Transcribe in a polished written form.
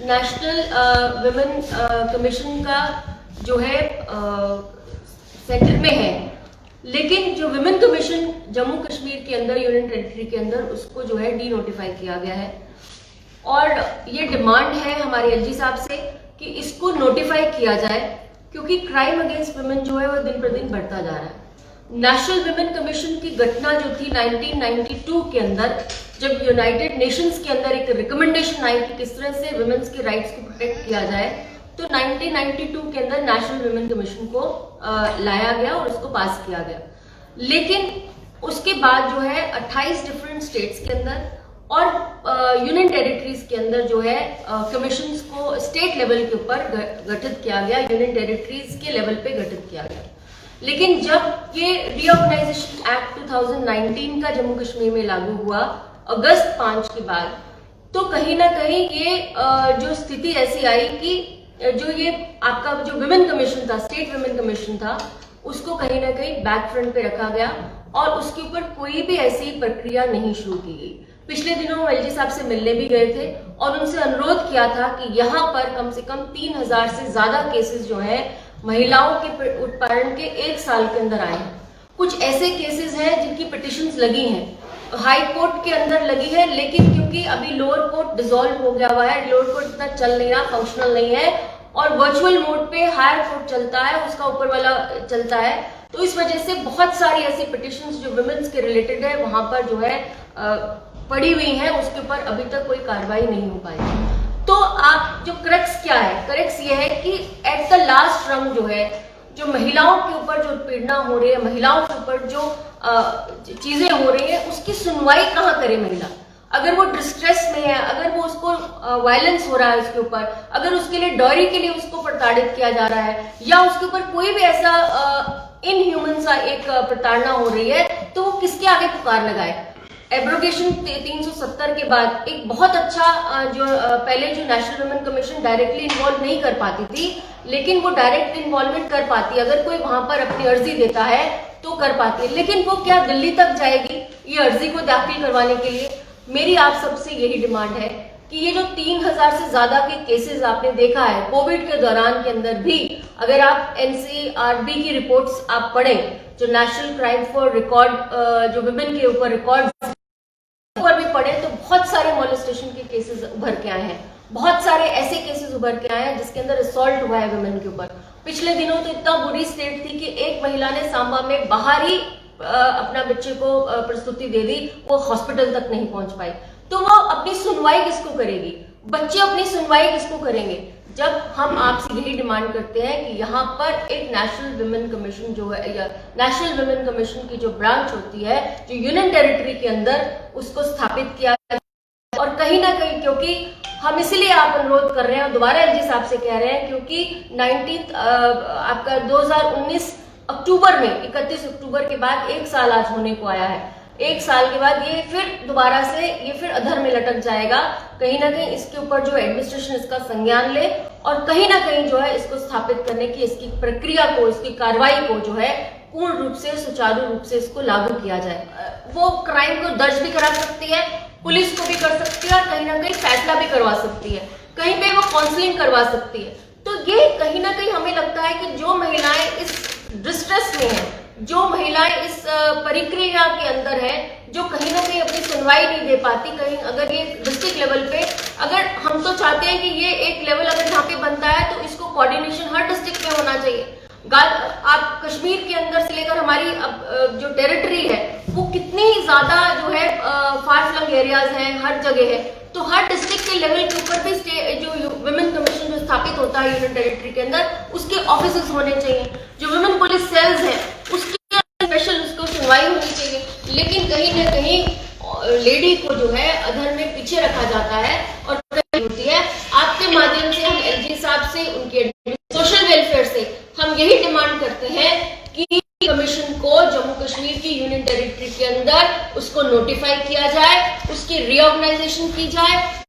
National women commission का जो है सेंटर में है, लेकिन जो वुमेन कमीशन जम्मू कश्मीर के अंदर यूनियन टेरिटरी के अंदर उसको जो है डी नोटिफाई किया गया है। और ये डिमांड है हमारे एलजी साहब से कि इसको नोटिफाई किया जाए, क्योंकि क्राइम अगेंस्ट वुमेन जो है वो दिन प्रतिदिन बढ़ता जा रहा है। नेशनल वुमेन कमीशन की घटना जो थी 1992 के अंदर, जब यूनाइटेड नेशंस के अंदर एक रिकमेंडेशन आई कि किस तरह से वुमेन्स के राइट्स को प्रोटेक्ट किया जाए, तो 1992 के अंदर नेशनल वुमेन कमीशन को लाया गया और उसको पास किया गया। लेकिन उसके बाद जो है 28 डिफरेंट स्टेट्स के अंदर और यूनियन टेरिटरीज के अंदर जो है कमीशंस को स्टेट लेवल के ऊपर गठित किया गया, यूनियन टेरिटरीज के लेवल पे गठित किया गया। लेकिन जब ये रीऑर्गेनाइजेशन एक्ट 2019 का जम्मू कश्मीर में लागू हुआ अगस्त 5 के बाद, तो कहीं ना कहीं ये जो स्थिति ऐसी आई कि जो ये आपका जो वुमेन कमीशन था, स्टेट वुमेन कमीशन था, उसको कहीं ना कहीं बैक फ्रंट पे रखा गया और उसके ऊपर कोई भी ऐसी प्रक्रिया नहीं शुरू की गई। पिछले दिनों एलजी साहब से मिलने भी गए थे और उनसे अनुरोध किया था कि यहाँ पर कम से कम 3000 से ज्यादा केसेस जो है महिलाओं के उत्पीड़न के 1 साल के अंदर आए हैं। कुछ ऐसे केसेस हैं जिनकी पिटिशंस लगी हैं, हाई कोर्ट के अंदर लगी है, लेकिन क्योंकि अभी लोअर कोर्ट डिसॉल्व हो गया हुआ है, लोअर कोर्ट इतना चल नहीं रहा, फंक्शनल नहीं है और वर्चुअल मोड पे हायर कोर्ट चलता है, उसका ऊपर वाला चलता है, तो इस वजह से बहुत सारी ऐसी पिटिशंस जो वुमेन्स के रिलेटेड है वहां पर जो है पड़ी हुई है, उसके ऊपर अभी तक कोई कार्रवाई नहीं हो पाई। तो आप जो क्रक्स क्या है, क्रक्स ये है कि एट द लास्ट रंग जो है, जो महिलाओं के ऊपर जो पीड़ना हो रही है, महिलाओं के ऊपर जो चीजें हो रही है, उसकी सुनवाई कहाँ करे महिला। अगर वो डिस्ट्रेस में है, अगर वो उसको वायलेंस हो रहा है उसके ऊपर, अगर उसके लिए डॉरी के लिए उसको प्रताड़ित किया जा रहा है या उसके ऊपर कोई भी ऐसा इनह्यूमन सा एक प्रताड़ना हो रही है, तो वो किसके आगे पुकार लगाए। एब्रोगेशन 370 के बाद एक बहुत अच्छा जो पहले जो national women commission directly involve नहीं कर पाती थी, लेकिन वो डायरेक्ट इन्वॉल्वमेंट कर पाती है। अगर कोई वहां पर अपनी अर्जी देता है तो कर पाती है, लेकिन वो क्या दिल्ली तक जाएगी ये अर्जी को दाखिल करवाने के लिए। मेरी आप सबसे यही डिमांड है कि ये जो 3000 से ज्यादा के केसेस आपने देखा है कोविड के दौरान के अंदर भी, अगर आप एनसीआरबी की रिपोर्ट्स आप पढ़ें, जो नेशनल क्राइम फॉर रिकॉर्ड जो वुमेन के ऊपर रिकॉर्ड भी पढ़े, तो बहुत सारे मोलेस्टेशन के केसेस उभर के आए हैं, बहुत सारे ऐसे केसेस उभर के आए हैं जिसके अंदर असॉल्ट हुआ है वुमेन के ऊपर। पिछले दिनों तो इतना बुरी स्टेट थी कि एक महिला ने सांबा में बाहर ही अपना बच्चे को प्रस्तुति दे दी, वो हॉस्पिटल तक नहीं पहुंच पाई। तो वो अपनी सुनवाई किसको करेगी, बच्चे अपनी सुनवाई किसको करेंगे, जब हम आपसे यही डिमांड करते हैं कि यहाँ पर एक नेशनल वुमेन कमीशन जो है, या नेशनल वुमेन कमीशन की जो ब्रांच होती है जो यूनियन टेरिटरी के अंदर, उसको स्थापित किया जाए। और कहीं ना कहीं, क्योंकि हम इसलिए आप अनुरोध कर रहे हैं और दोबारा एलजी साहब से कह रहे हैं, क्योंकि 19 आपका 2019 अक्टूबर में 31 अक्टूबर के बाद 1 साल आज होने को आया है। 1 साल के बाद ये फिर दोबारा से ये फिर अधर में लटक जाएगा। कहीं ना कहीं इसके ऊपर जो एडमिनिस्ट्रेशन इसका संज्ञान ले और कहीं ना कहीं जो है इसको स्थापित करने की, इसकी प्रक्रिया को, इसकी कार्रवाई को जो है पूर्ण रूप से, सुचारू रूप से इसको लागू किया जाए। वो क्राइम को दर्ज भी करा सकती है, पुलिस को भी कर सकती है और कहीं ना कहीं फैसला भी करवा सकती है, कहीं पे वो काउंसलिंग करवा सकती है। तो ये कहीं ना कहीं हमें लगता है कि जो महिलाएं इस डिस्ट्रेस में है, जो महिलाएं इस प्रक्रिया के अंदर है, जो कहीं ना कहीं अपनी सुनवाई नहीं दे पाती, कहीं अगर ये डिस्ट्रिक्ट लेवल पे, अगर हम तो चाहते हैं कि ये एक लेवल अगर जहाँ पे बनता है तो इसको कोऑर्डिनेशन हर डिस्ट्रिक्ट में होना चाहिए। आप कश्मीर के अंदर से लेकर हमारी जो टेरिटरी है वो कितनी ज्यादा जो है फार फ्लंग एरियाज हैं, हर जगह है, तो हर डिस्ट्रिक्ट के लेवल के ऊपर भी जो वुमेन कमीशन जो स्थापित होता है यूनियन टेरिटरी के अंदर, उसके ऑफिसेस होने चाहिए। जो वुमेन पुलिस सेल्स हैं उसकी स्पेशल उसको सुनवाई होनी चाहिए। लेकिन कहीं ना कहीं लेडी को जो है अधर में पीछे रखा जाता है और होती है। आपके माध्यम से हम एलजी साहब से, उनके सोशल वेलफेयर से हम यही डिमांड करते हैं कि कमीशन को जम्मू कश्मीर की यूनियन टेरिटरी के अंदर उसको नोटिफाई किया जाए, उसकी रीऑर्गेनाइजेशन की जाए